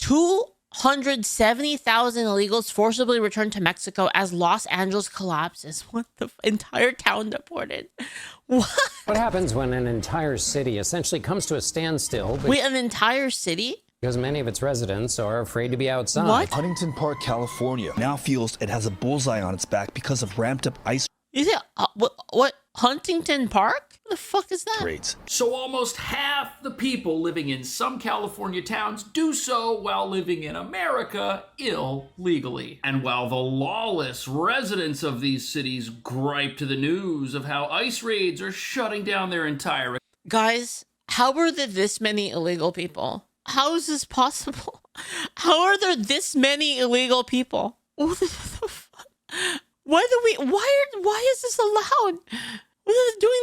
270,000 illegals forcibly returned to Mexico as Los Angeles collapses. What the entire town deported? What? What happens when an entire city essentially comes to a standstill? Wait, an entire city? Because many of its residents are afraid to be outside. What? Huntington Park, California now feels it has a bullseye on its back because of ramped up ice Is it what Huntington Park? What the fuck is that? rates. So almost half the people living in some California towns do so while living in America illegally. And while the lawless residents of these cities gripe to the news of how ICE raids are shutting down their entire... Guys, how are there this many illegal people? How is this possible? How are there this many illegal people? What the fuck? Why is this allowed? They're not doing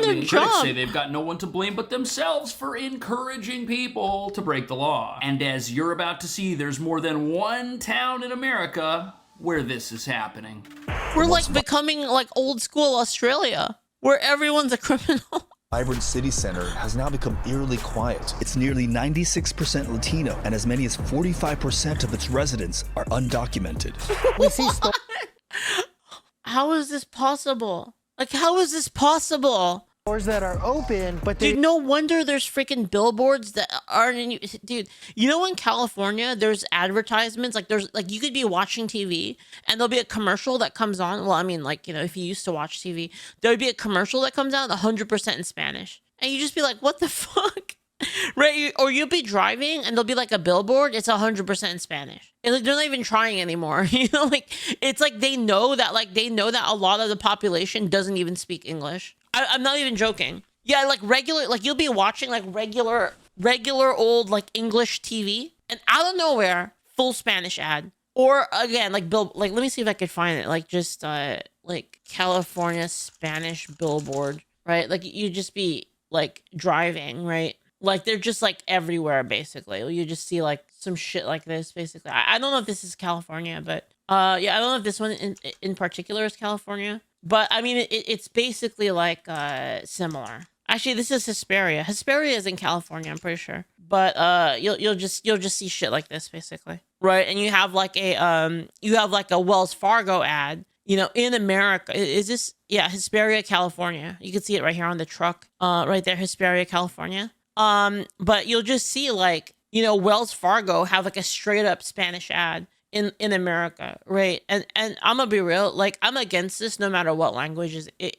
their Critics job. say they've got no one to blame but themselves for encouraging people to break the law. And as you're about to see, there's more than one town in America where this is happening. We're like becoming like old school Australia, where everyone's a criminal. Vibrant city center has now become eerily quiet. It's nearly 96% Latino, and as many as 45% of its residents are undocumented. We see How is this possible? Like, how is this possible? stores that are open, but they Dude, no wonder there's freaking billboards that aren't in. Dude, you know, in California, there's advertisements. Like, there's like you could be watching TV and there'll be a commercial that comes on. Well, I mean, like, you know, if you used to watch TV, there would be a commercial that comes out 100% in Spanish, and you just be like, "What the fuck?" Right? Or you'll be driving and there'll be like a billboard. It's 100% in Spanish. And like they're not even trying anymore. You know, like it's like they know that a lot of the population doesn't even speak English. I'm not even joking. Yeah, like regular, like you'll be watching like regular old like English TV, and out of nowhere, full Spanish ad. Or again, like let me see if I could find it. Like just like California Spanish billboard, right? Like you just be like driving, right? Like they're just like everywhere basically. You just see like some shit like this basically. I don't know if this is California, but yeah, I don't know if this one in particular is California. But I mean, it's basically like similar. Actually, this is Hesperia. Hesperia is in California, I'm pretty sure. But you'll just see shit like this basically, right? And you have like a Wells Fargo ad, you know, in America. Is this Hesperia, California? You can see it right here on the truck, right there, Hesperia, California. But you'll just see like, you know, Wells Fargo have like a straight up Spanish ad in America, right? And I'm gonna be real, like I'm against this no matter what language it is.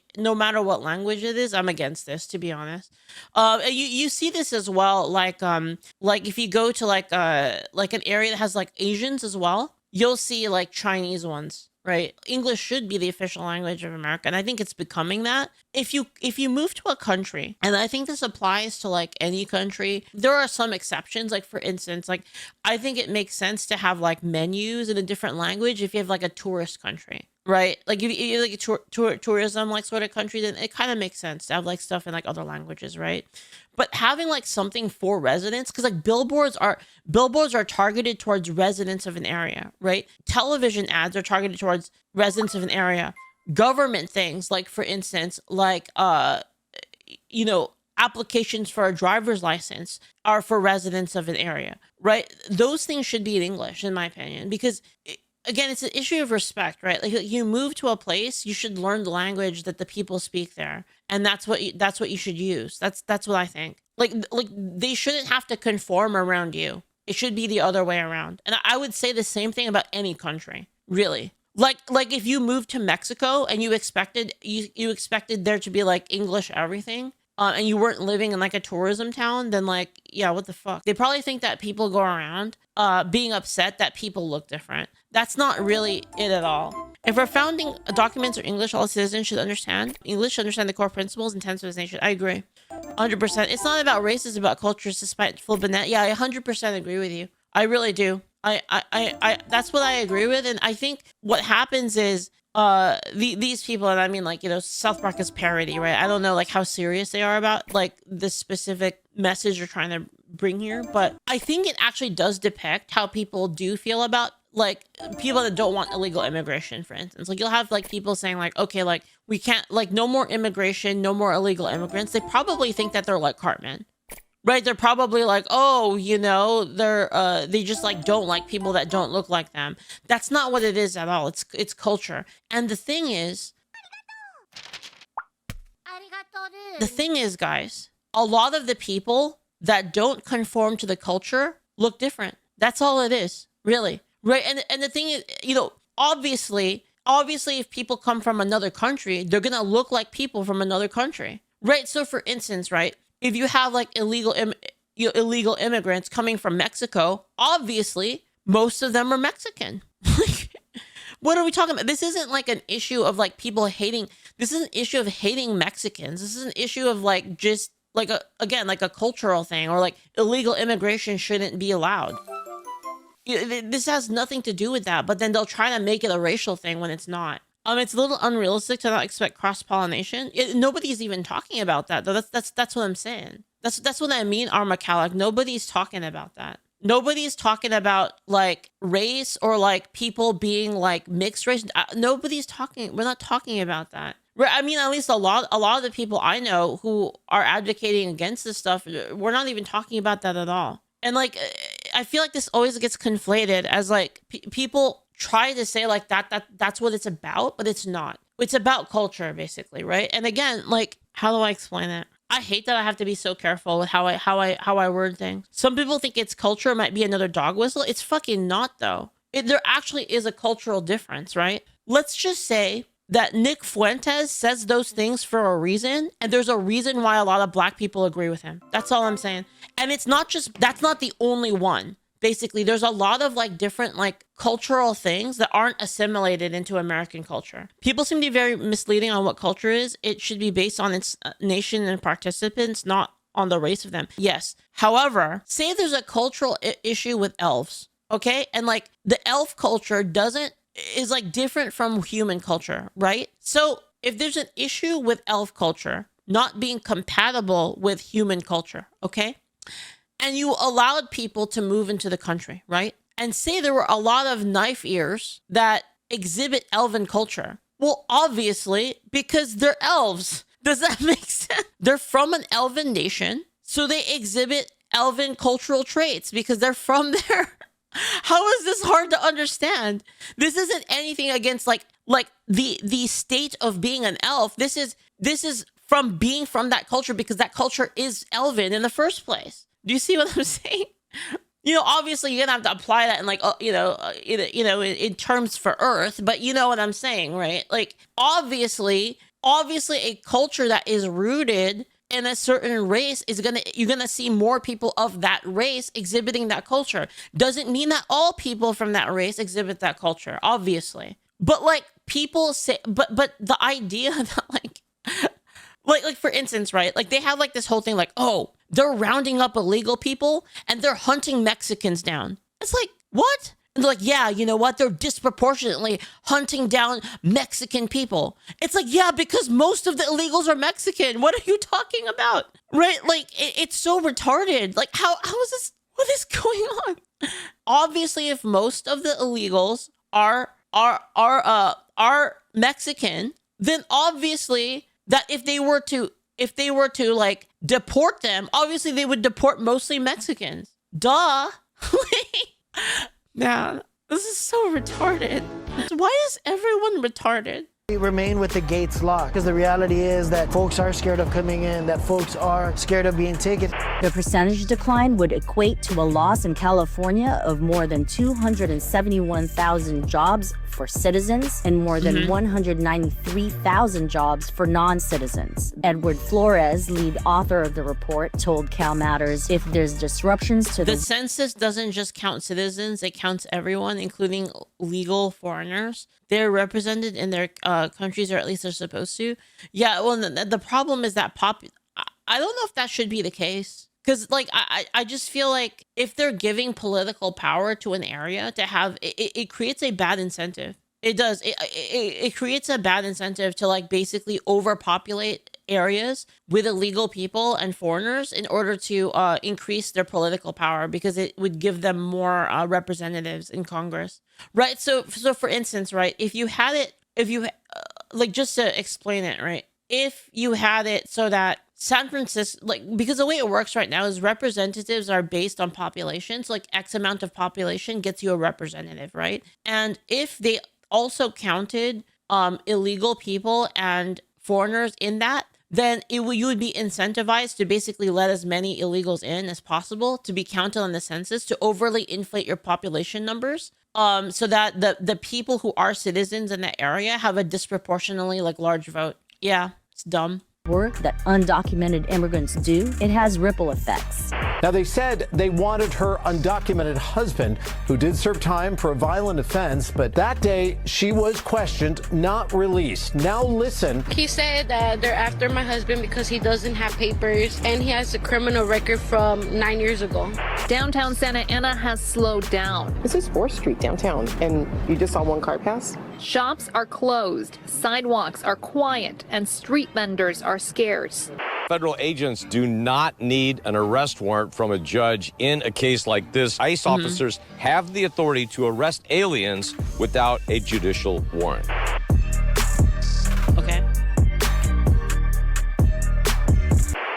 I'm against this, to be honest. You see this as well, like if you go to like an area that has like Asians as well, you'll see like Chinese ones, right? English should be the official language of America, and I think it's becoming that. If you move to a country, and I think this applies to like any country, there are some exceptions. Like for instance, like I think it makes sense to have like menus in a different language if you have like a tourist country, right? Like if you like a tourism like sort of country, then it kind of makes sense to have like stuff in like other languages, right? But having like something for residents, because like billboards are targeted towards residents of an area, right? Television ads are targeted towards residents of an area. Government things, like for instance, like you know, applications for a driver's license are for residents of an area, right? Those things should be in English, in my opinion, because again, it's an issue of respect, right? Like you move to a place, you should learn the language that the people speak there, and that's what you should use. That's what I think. Like they shouldn't have to conform around you. It should be the other way around. And I would say the same thing about any country, really. Like if you moved to Mexico and you expected there to be like English everything, and you weren't living in like a tourism town, then like, yeah, what the fuck? They probably think that people go around being upset that people look different. That's not really it at all. If our founding documents are English, all citizens should understand English, understand the core principles and tenets of this nation. I agree. 100%. It's not about race, it's about culture, despite flipping that. Yeah, I 100% agree with you. I really do. I that's what I agree with. And I think what happens is these people, and I mean, like, you know, South Park is parody, right? I don't know like how serious they are about like the specific message you're trying to bring here, but I think it actually does depict how people do feel about like people that don't want illegal immigration, for instance. Like you'll have like people saying like, okay, like we can't, like no more immigration, no more illegal immigrants. They probably think that they're like Cartman, right? They're probably like, oh, you know, they just like don't like people that don't look like them. That's not what it is at all. It's culture. And the thing is, guys, a lot of the people that don't conform to the culture look different. That's all it is, really. Right? And the thing is, you know, obviously, if people come from another country, they're gonna look like people from another country. Right? So for instance, right, if you have like illegal immigrants coming from Mexico, obviously most of them are Mexican. Like, what are we talking about? This isn't like an issue of like people hating. This is an issue of hating Mexicans. This is an issue of like just like a cultural thing, or like illegal immigration shouldn't be allowed. This has nothing to do with that, but then they'll try to make it a racial thing when it's not. It's a little unrealistic to not expect cross-pollination. Nobody's even talking about that, though. That's what I'm saying. That's what I mean, Armacalic. Nobody's talking about that. Nobody's talking about like race or like people being like mixed race. Nobody's talking. We're not talking about that. I mean, at least a lot of the people I know who are advocating against this stuff, we're not even talking about that at all. And like, I feel like this always gets conflated as like people try to say like that's what it's about, but it's not. It's about culture, basically, right? And again, like, how do I explain it? I hate that I have to be so careful with how I word things. Some people think it's culture might be another dog whistle. It's fucking not, though. There actually is a cultural difference, right? Let's just say that Nick Fuentes says those things for a reason, and there's a reason why a lot of black people agree with him. That's all I'm saying. And it's not just, that's not the only one. Basically, there's a lot of like different like cultural things that aren't assimilated into American culture. People seem to be very misleading on what culture is. It should be based on its nation and participants, not on the race of them. Yes. However, say there's a cultural issue with elves, okay? And like the elf culture is like different from human culture, right? So if there's an issue with elf culture not being compatible with human culture, okay? And you allowed people to move into the country, right? And say there were a lot of knife ears that exhibit elven culture. Well, obviously, because they're elves. Does that make sense? They're from an elven nation, so they exhibit elven cultural traits because they're from there. How is this hard to understand? This isn't anything against like the state of being an elf. This is from being from that culture because that culture is elven in the first place. Do you see what I'm saying? You know, obviously you're gonna have to apply that in like, in terms for Earth, but you know what I'm saying, right? Like, obviously a culture that is rooted in a certain race you're gonna see more people of that race exhibiting that culture. Doesn't mean that all people from that race exhibit that culture, obviously. But like people say, but the idea that like for instance, right? Like they have like this whole thing like, oh, they're rounding up illegal people and they're hunting Mexicans down. It's like, what? And they're like, yeah, you know what? They're disproportionately hunting down Mexican people. It's like, yeah, because most of the illegals are Mexican. What are you talking about? Right? Like, it's so retarded. Like, how is this? What is going on? Obviously, if most of the illegals are Mexican, then obviously that if they were to like deport them, obviously they would deport mostly Mexicans. Duh. Man, this is so retarded. Why is everyone retarded? We remain with the gates locked because the reality is that folks are scared of coming in, that folks are scared of being taken. The percentage decline would equate to a loss in California of more than 271,000 jobs for citizens and more than 193,000 jobs for non-citizens. Edward Flores, lead author of the report, told Cal Matters if there's disruptions to the census doesn't just count citizens, it counts everyone, including legal foreigners. They're represented in their countries, or at least they're supposed to. Yeah, well, the problem is that I don't know if that should be the case. Because, like, I just feel like if they're giving political power to an area to have, it creates a bad incentive. It does. It creates a bad incentive to, like, basically overpopulate areas with illegal people and foreigners in order to increase their political power, because it would give them more representatives in Congress. Right. So for instance, right, if you had it, like, just to explain it, right, if you had it so that, San Francisco, like, because the way it works right now is representatives are based on population. So like X amount of population gets you a representative, right? And if they also counted illegal people and foreigners in that, then you would be incentivized to basically let as many illegals in as possible to be counted on the census to overly inflate your population numbers. So that the people who are citizens in the area have a disproportionately like large vote. Yeah, it's dumb. Work that undocumented immigrants do, it has ripple effects. Now, they said they wanted her undocumented husband, who did serve time for a violent offense, but that day she was questioned, not released. Now listen. He said that they're after my husband because he doesn't have papers and he has a criminal record from 9 years ago. Downtown Santa Ana has slowed down. This is 4th Street downtown, and you just saw one car pass? Shops are closed, sidewalks are quiet, and street vendors are scarce. Federal agents do not need an arrest warrant from a judge in a case like this. ICE officers have the authority to arrest aliens without a judicial warrant. Okay.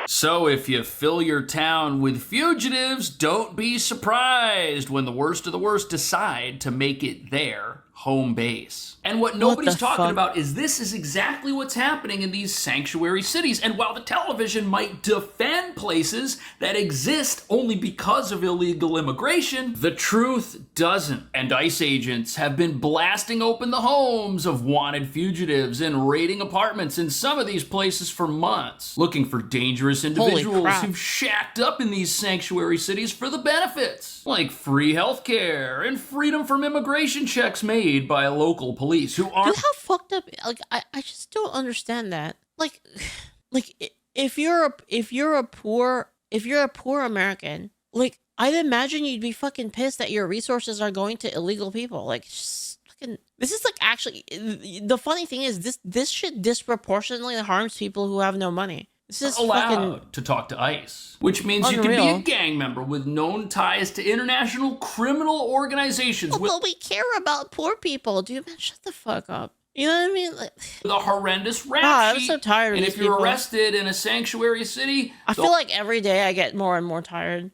So if you fill your town with fugitives, don't be surprised when the worst of the worst decide to make it their home base. And what nobody's talking about is this is exactly what's happening in these sanctuary cities. And while the television might defend places that exist only because of illegal immigration, the truth doesn't. And ICE agents have been blasting open the homes of wanted fugitives and raiding apartments in some of these places for months, looking for dangerous individuals who've shacked up in these sanctuary cities for the benefits, like free healthcare and freedom from immigration checks made by local police who aren't. Dude, how fucked up? Like, I just don't understand that. Like if you're a poor American, like I'd imagine you'd be fucking pissed that your resources are going to illegal people. Like, just fucking. This is like actually the funny thing is this shit disproportionately harms people who have no money. This is allowed to talk to ICE, which means you can be a gang member with known ties to international criminal organizations. Well, we care about poor people, dude. Man, shut the fuck up. You know what I mean? Like, with a horrendous rap I'm sheet. so tired of and these if you're people. arrested in a sanctuary city, I feel like every day I get more and more tired.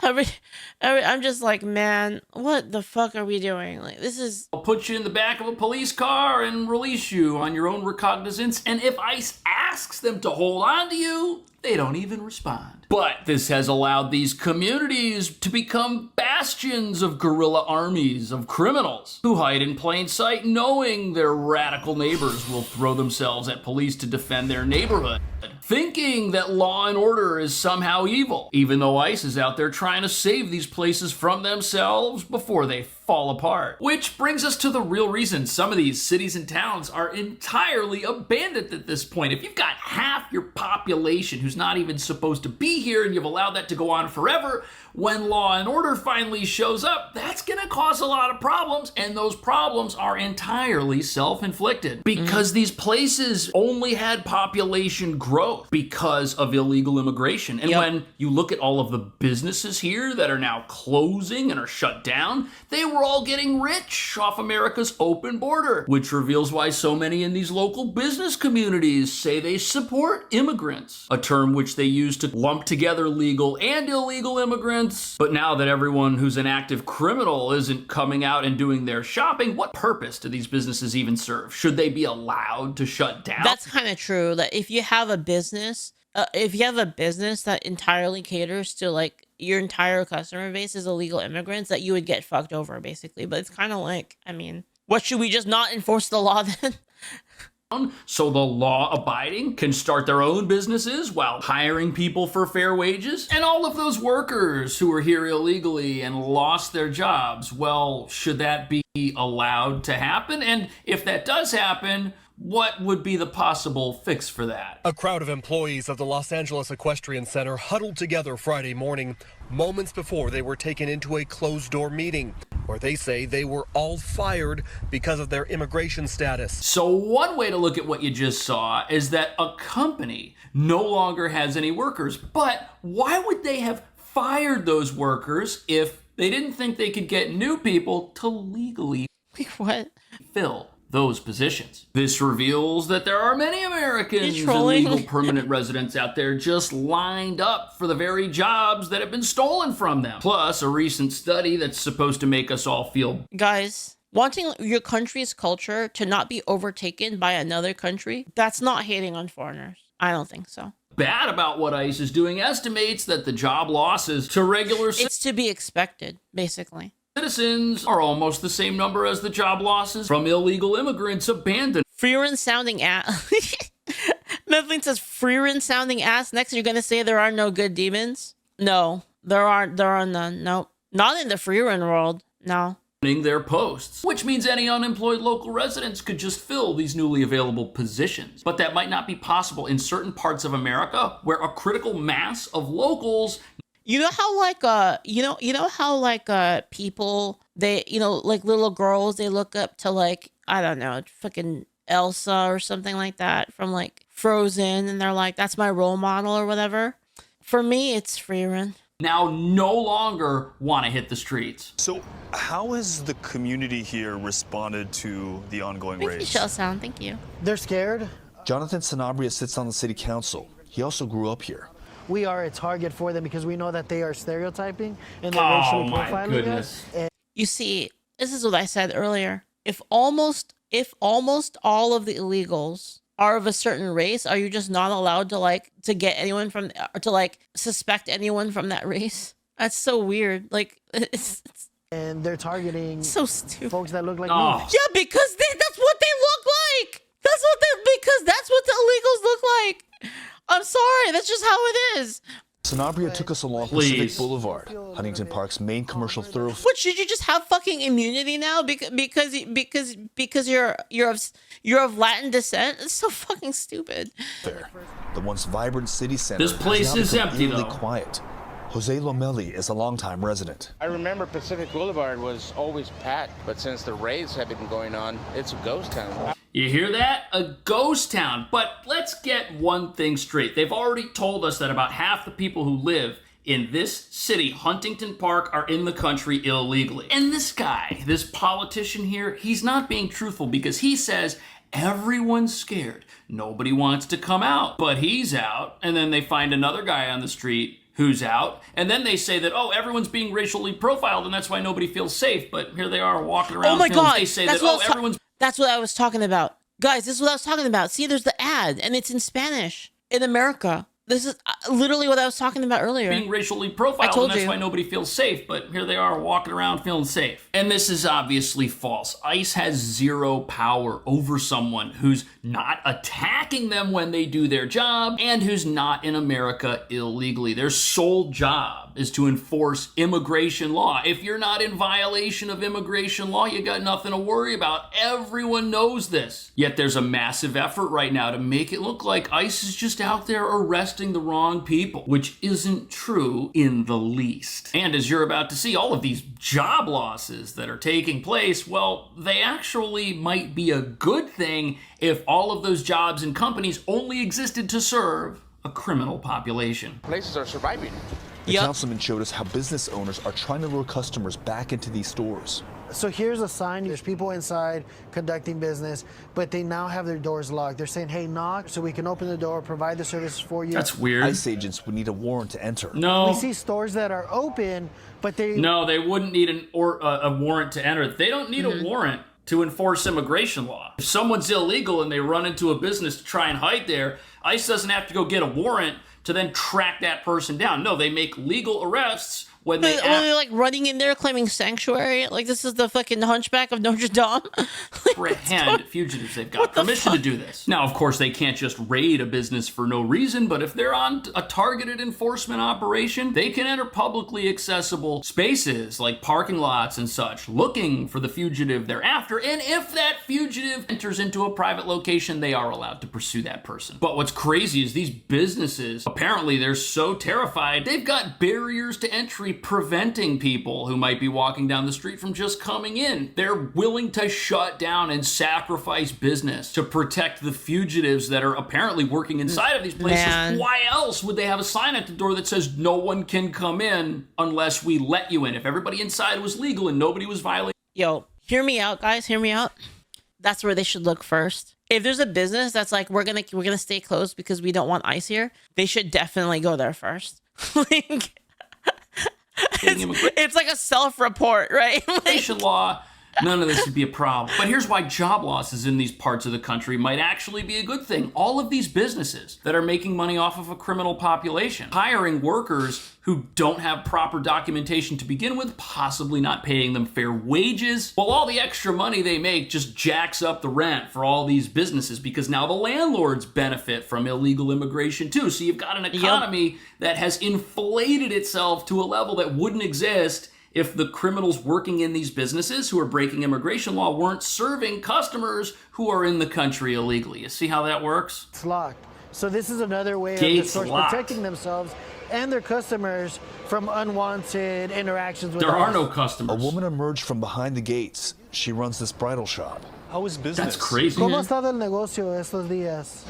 I'm just like, man, what the fuck are we doing? Like, this is. I'll put you in the back of a police car and release you on your own recognizance. And if ICE asks them to hold on to you, they don't even respond. But this has allowed these communities to become bastions of guerrilla armies of criminals who hide in plain sight, knowing their radical neighbors will throw themselves at police to defend their neighborhood, thinking that law and order is somehow evil, even though ICE is out there trying to save these places from themselves before they fall apart. Which brings us to the real reason some of these cities and towns are entirely abandoned at this point. If you've got half your population who's not even supposed to be here and you've allowed that to go on forever, when law and order finally shows up, that's gonna cause a lot of problems, and those problems are entirely self-inflicted because these places only had population growth because of illegal immigration. And when you look at all of the businesses here that are now closing and are shut down, they were all getting rich off America's open border, which reveals why so many in these local business communities say they support immigrants, a term which they use to lump together legal and illegal immigrants. But now that everyone who's an active criminal isn't coming out and doing their shopping, what purpose do these businesses even serve? Should they be allowed to shut down? That's kind of true. That if you have a business, that entirely caters to like your entire customer base is illegal immigrants, that you would get fucked over basically. But it's kind of like, I mean, what, should we just not enforce the law then? So the law-abiding can start their own businesses while hiring people for fair wages? And all of those workers who are here illegally and lost their jobs, well, should that be allowed to happen? And if that does happen, what would be the possible fix for that? A crowd of employees of the Los Angeles Equestrian Center huddled together Friday morning, moments before they were taken into a closed-door meeting, where they say they were all fired because of their immigration status. So one way to look at what you just saw is that a company no longer has any workers. But why would they have fired those workers if they didn't think they could get new people to legally what? fill those positions. This reveals that there are many Americans and trolling. legal permanent residents out there just lined up for the very jobs that have been stolen from them. Plus, a recent study that's supposed to make us all feel Guys, wanting your country's culture to not be overtaken by another country, that's not hating on foreigners. I don't think so. bad about what ICE is doing estimates that the job losses to regular It's to be expected, basically. citizens are almost the same number as the job losses from illegal immigrants abandoned. Freerin sounding ass. Nothing says Freerin sounding ass. Next, you're gonna say there are no good demons? No, there are none. Nope. Not in the Freerin world. No. Their posts, which means any unemployed local residents could just fill these newly available positions. But that might not be possible in certain parts of America where a critical mass of locals. You know how people, they, like little girls, they look up to, like, I don't know, fucking Elsa or something like that from like Frozen, and they're like, that's my role model or whatever. For me, it's Freerin. Now no longer want to hit the streets. So how has the community here responded to the ongoing Thank you, raids? Shell Sound. Thank you. They're scared. Jonathan Sanabria sits on the city council. He also grew up here. We are a target for them because we know that they are stereotyping and they're Oh racially my profiling goodness. us. And You see, this is what I said earlier. If almost all of the illegals are of a certain race, are you just not allowed to get anyone from, or to suspect anyone from that race? That's so weird. Like, it's and they're targeting so stupid. folks that look like Oh. me. Yeah, because that's what they look like. Because that's what the illegals look like. I'm sorry, that's just how it is. Sanabria took us along Please. Pacific Boulevard, Huntington Park's main commercial thoroughfare. What, should you just have fucking immunity now because you're of Latin descent? It's so fucking stupid. The once vibrant city center This place has now is become empty, eerily though. quiet. Jose Lomeli is a longtime resident. I remember Pacific Boulevard was always packed, but since the raids have been going on, it's a ghost town. You hear that? A ghost town. But let's get one thing straight. They've already told us that about half the people who live in this city, Huntington Park, are in the country illegally. And this guy, this politician here, he's not being truthful because he says everyone's scared. Nobody wants to come out, but he's out. And then they find another guy on the street who's out, and then they say that, oh, everyone's being racially profiled, and that's why nobody feels safe. But here they are walking around. Oh my films. god, They say that's that, what I oh, was everyone's that's what I was talking about. Guys, this is what I was talking about. See, there's the ad, and it's in Spanish in America. This is literally what I was talking about earlier. being racially profiled, told and that's you. why nobody feels safe. But here they are walking around feeling safe. And this is obviously false. ICE has zero power over someone who's not attacking them when they do their job and who's not in America illegally. Their sole job is to enforce immigration law. If you're not in violation of immigration law, you got nothing to worry about. Everyone knows this. Yet there's a massive effort right now to make it look like ICE is just out there arresting the wrong people, which isn't true in the least. And as you're about to see, all of these job losses that are taking place, well, they actually might be a good thing if all of those jobs and companies only existed to serve a criminal population. Places are surviving. The councilman showed us how business owners are trying to lure customers back into these stores. So here's a sign. There's people inside conducting business, but they now have their doors locked. They're saying, hey, knock so we can open the door, provide the services for you. That's weird. ICE agents would need a warrant to enter. No. We see stores that are open, but they... No, they wouldn't need a warrant to enter. They don't need a warrant to enforce immigration law. If someone's illegal and they run into a business to try and hide there, ICE doesn't have to go get a warrant to then track that person down. No, they make legal arrests when they they're like running in there claiming sanctuary. Like this is the fucking Hunchback of Notre Dame. apprehend fugitives. They've got permission to do this. Now, of course, they can't just raid a business for no reason, but if they're on a targeted enforcement operation, they can enter publicly accessible spaces like parking lots and such, looking for the fugitive they're after. And if that fugitive enters into a private location, they are allowed to pursue that person. But what's crazy is these businesses, apparently they're so terrified, they've got barriers to entry preventing people who might be walking down the street from just coming in. They're willing to shut down and sacrifice business to protect the fugitives that are apparently working inside of these places. Man. Why else would they have a sign at the door that says no one can come in unless we let you in? If everybody inside was legal and nobody was violating. Yo, hear me out, guys. Hear me out. That's where they should look first. If there's a business that's like, we're gonna stay closed because we don't want ICE here, they should definitely go there first. Like, it's like a self-report, right? Immigration law, none of this would be a problem. But here's why job losses in these parts of the country might actually be a good thing. All of these businesses that are making money off of a criminal population, hiring workers who don't have proper documentation to begin with, possibly not paying them fair wages, while all the extra money they make just jacks up the rent for all these businesses because now the landlords benefit from illegal immigration too. So you've got an economy that has inflated itself to a level that wouldn't exist if the criminals working in these businesses who are breaking immigration law weren't serving customers who are in the country illegally. You see how that works? It's locked. So this is another way of the stores protecting themselves and their customers from unwanted interactions with There us. are no customers. A woman emerged from behind the gates. She runs this bridal shop. How is business? That's crazy. ¿Cómo ha estado el negocio estos días?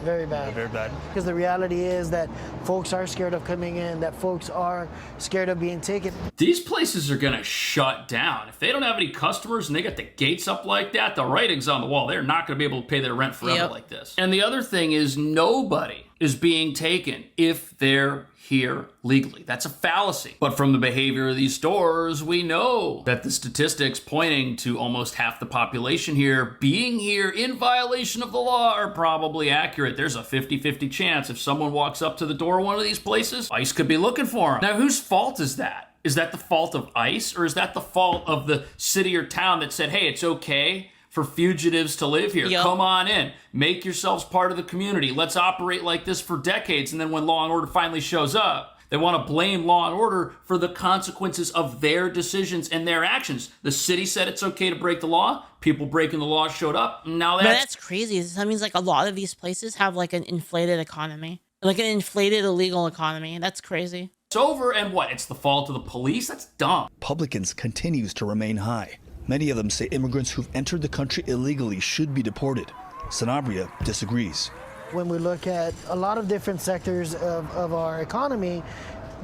Very bad. Very bad. Because the reality is that folks are scared of coming in, that folks are scared of being taken. These places are gonna shut down. If they don't have any customers and they got the gates up like that, the writing's on the wall. They're not gonna be able to pay their rent forever like this. And the other thing is nobody is being taken if they're here legally. That's a fallacy. But from the behavior of these stores, we know that the statistics pointing to almost half the population here being here in violation of the law are probably accurate. There's a 50-50 chance if someone walks up to the door of one of these places, ICE could be looking for them. Now, whose fault is that? Is that the fault of ICE, or is that the fault of the city or town that said, hey, it's okay for fugitives to live here? Come on in. Make yourselves part of the community. Let's operate like this for decades. And then when law and order finally shows up, they want to blame law and order for the consequences of their decisions and their actions. The city said it's okay to break the law. People breaking the law showed up. Now that's crazy. That means like a lot of these places have like an inflated economy, like an inflated illegal economy. That's crazy. It's over, and what? It's the fault of the police? That's dumb. Publicans continues to remain high. Many of them say immigrants who've entered the country illegally should be deported. Sanabria disagrees. When we look at a lot of different sectors of our economy,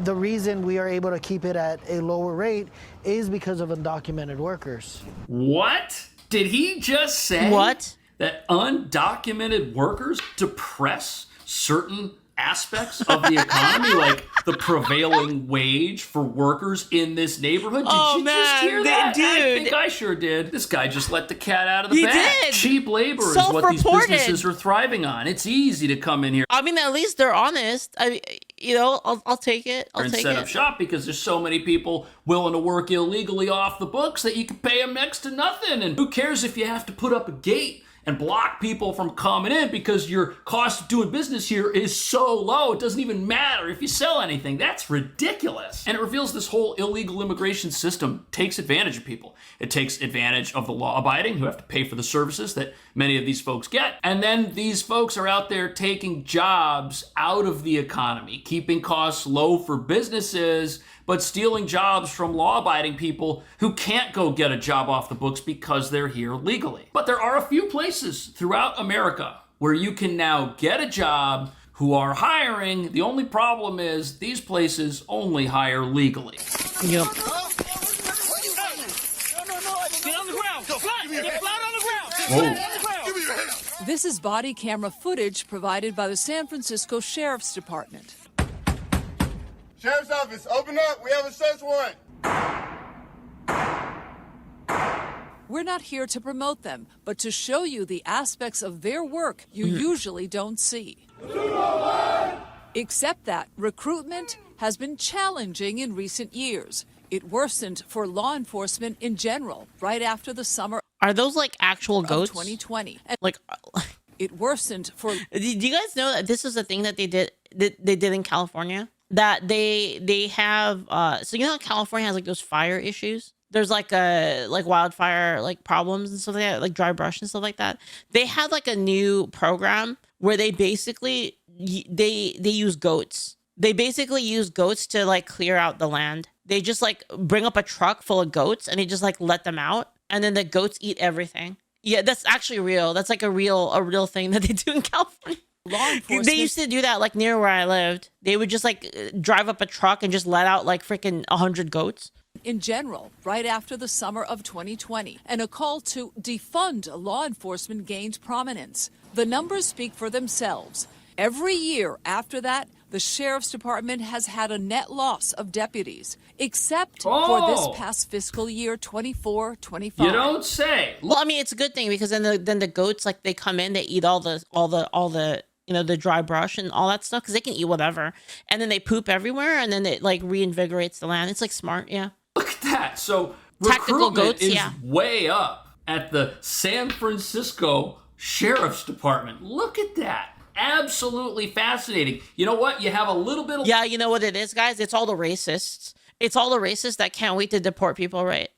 the reason we are able to keep it at a lower rate is because of undocumented workers. What? Did he just say? What? That undocumented workers depress certain aspects of the economy, like the prevailing wage for workers in this neighborhood? Did you just hear that? Dude. I think I sure did. This guy just let the cat out of the bag. Did. Cheap labor is what these businesses are thriving on. It's easy to come in here. I mean, at least they're honest. I'll take it. I'll and take set it. up shop because there's so many people willing to work illegally off the books that you can pay them next to nothing. And who cares if you have to put up a gate and block people from coming in because your cost of doing business here is so low, it doesn't even matter if you sell anything. That's ridiculous. And it reveals this whole illegal immigration system takes advantage of people. It takes advantage of the law-abiding who have to pay for the services that many of these folks get. And then these folks are out there taking jobs out of the economy, keeping costs low for businesses, but stealing jobs from law-abiding people who can't go get a job off the books because they're here legally. But there are a few places throughout America where you can now get a job who are hiring. The only problem is these places only hire legally. Yep. Whoa. This is body camera footage provided by the San Francisco Sheriff's Department. Sheriff's Office, open up. We have a search warrant. We're not here to promote them, but to show you the aspects of their work you usually don't see. Except that recruitment has been challenging in recent years. It worsened for law enforcement in general right after the summer. Are those like actual goats? 2020. Like, it worsened for. Do you guys know that this is a thing that they did in California? That they have so you know how California has like those fire issues? There's like wildfire like problems and stuff like that, like dry brush and stuff like that. They had like a new program where they basically they use goats. They basically use goats to like clear out the land. They just like bring up a truck full of goats and they just like let them out, and then the goats eat everything. Yeah, that's actually real. That's like a real thing that they do in California. Law enforcement. They used to do that like near where I lived. They would just like drive up a truck and just let out like freaking 100 goats. in general right after the summer of 2020, and a call to defund law enforcement gained prominence. The numbers speak for themselves. Every year after that, the Sheriff's Department has had a net loss of deputies, except for this past fiscal year, 24-25. You don't say. Well, I mean, it's a good thing because then the goats, like, they come in, they eat all the the dry brush and all that stuff because they can eat whatever, and then they poop everywhere, and then it like reinvigorates the land. It's like smart, yeah. Look at that. So Tactical recruitment goats, is yeah. way up at the San Francisco Sheriff's Department. Look at that. Absolutely fascinating. You know what? You have a little bit of... Yeah, you know what it is, guys? It's all the racists. It's all the racists that can't wait to deport people, right?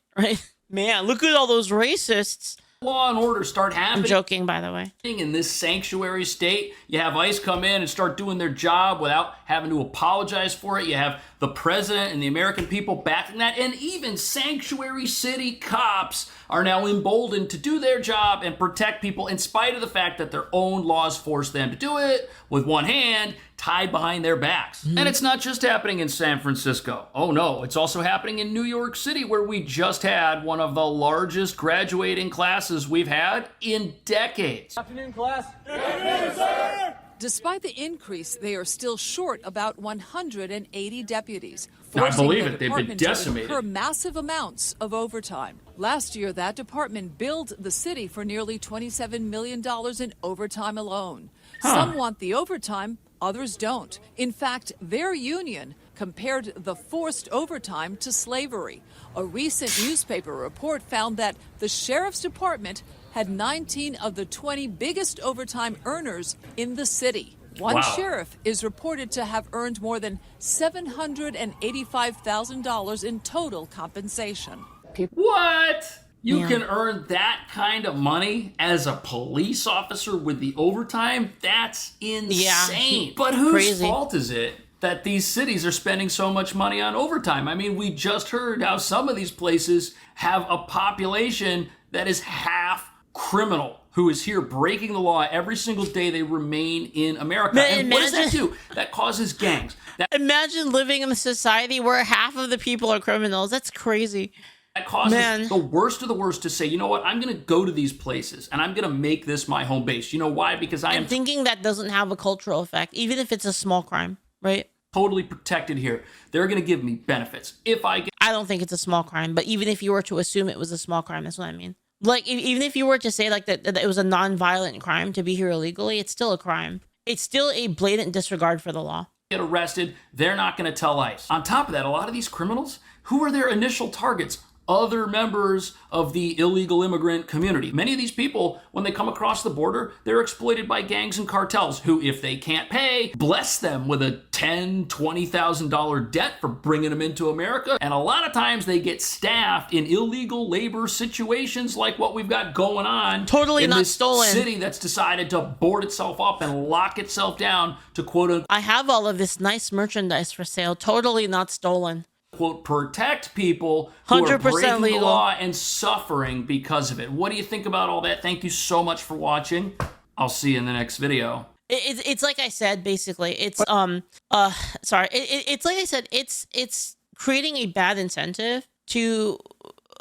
Man, look at all those racists. Law and order start happening. I'm joking, by the way. In this sanctuary state, you have ICE come in and start doing their job without having to apologize for it. You have the president and the American people backing that, and even sanctuary city cops are now emboldened to do their job and protect people in spite of the fact that their own laws force them to do it with one hand tied behind their backs. And it's not just happening in San Francisco. Oh no, it's also happening in New York City, where we just had one of the largest graduating classes we've had in decades. Afternoon, class. Good afternoon, sir. Despite the increase, they are still short about 180 deputies. I believe the it. They've been department to decimated. incur massive amounts of overtime. Last year, that department billed the city for nearly $27 million in overtime alone. Some want the overtime, others don't. In fact, their union compared the forced overtime to slavery. A recent newspaper report found that the Sheriff's Department had 19 of the 20 biggest overtime earners in the city. One sheriff is reported to have earned more than $785,000 in total compensation. What? You can earn that kind of money as a police officer with the overtime? That's insane. Yeah. But whose Crazy. fault is it that these cities are spending so much money on overtime? I mean, we just heard how some of these places have a population that is half criminal, who is here breaking the law every single day they remain in America. Man, and what does that do? That causes gangs. Imagine living in a society where half of the people are criminals. That's crazy. That causes the worst of the worst to say, you know what, I'm going to go to these places and I'm going to make this my home base. You know why? Because I am thinking that doesn't have a cultural effect, even if it's a small crime, right? totally protected here. They're going to give me benefits. If I don't think it's a small crime, but even if you were to assume it was a small crime, that's what I mean. Like, even if you were to say like that it was a non-violent crime to be here illegally, it's still a crime. It's still a blatant disregard for the law. Get arrested, they're not going to tell ICE. On top of that, a lot of these criminals, who are their initial targets? Other members of the illegal immigrant community. Many of these people, when they come across the border, they're exploited by gangs and cartels who, if they can't pay, bless them with a $10,000, $20,000 debt for bringing them into America. And a lot of times they get staffed in illegal labor situations like what we've got going on. Totally in not this stolen. City that's decided to board itself up and lock itself down to quote unquote. I have all of this nice merchandise for sale. Totally not stolen. Quote, protect people who are 100% breaking legal. the law and suffering because of it. What do you think about all that? Thank you so much for watching. I'll see you in the next video. It's like I said, basically. It's sorry. It's like I said. It's creating a bad incentive to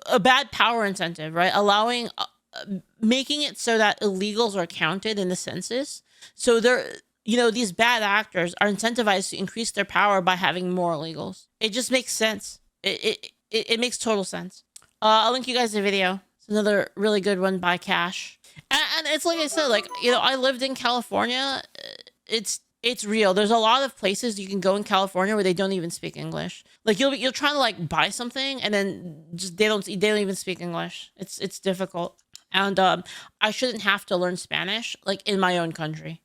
a bad power incentive, right? Allowing, making it so that illegals are counted in the census. So they're, you know, these bad actors are incentivized to increase their power by having more illegals. It just makes sense. It makes total sense. I'll link you guys the video. It's another really good one by Cash. And it's like I said, like, you know, I lived in California. It's real. There's a lot of places you can go in California where they don't even speak English. Like you're trying to like buy something and then just they don't even speak English. It's difficult. And I shouldn't have to learn Spanish like in my own country.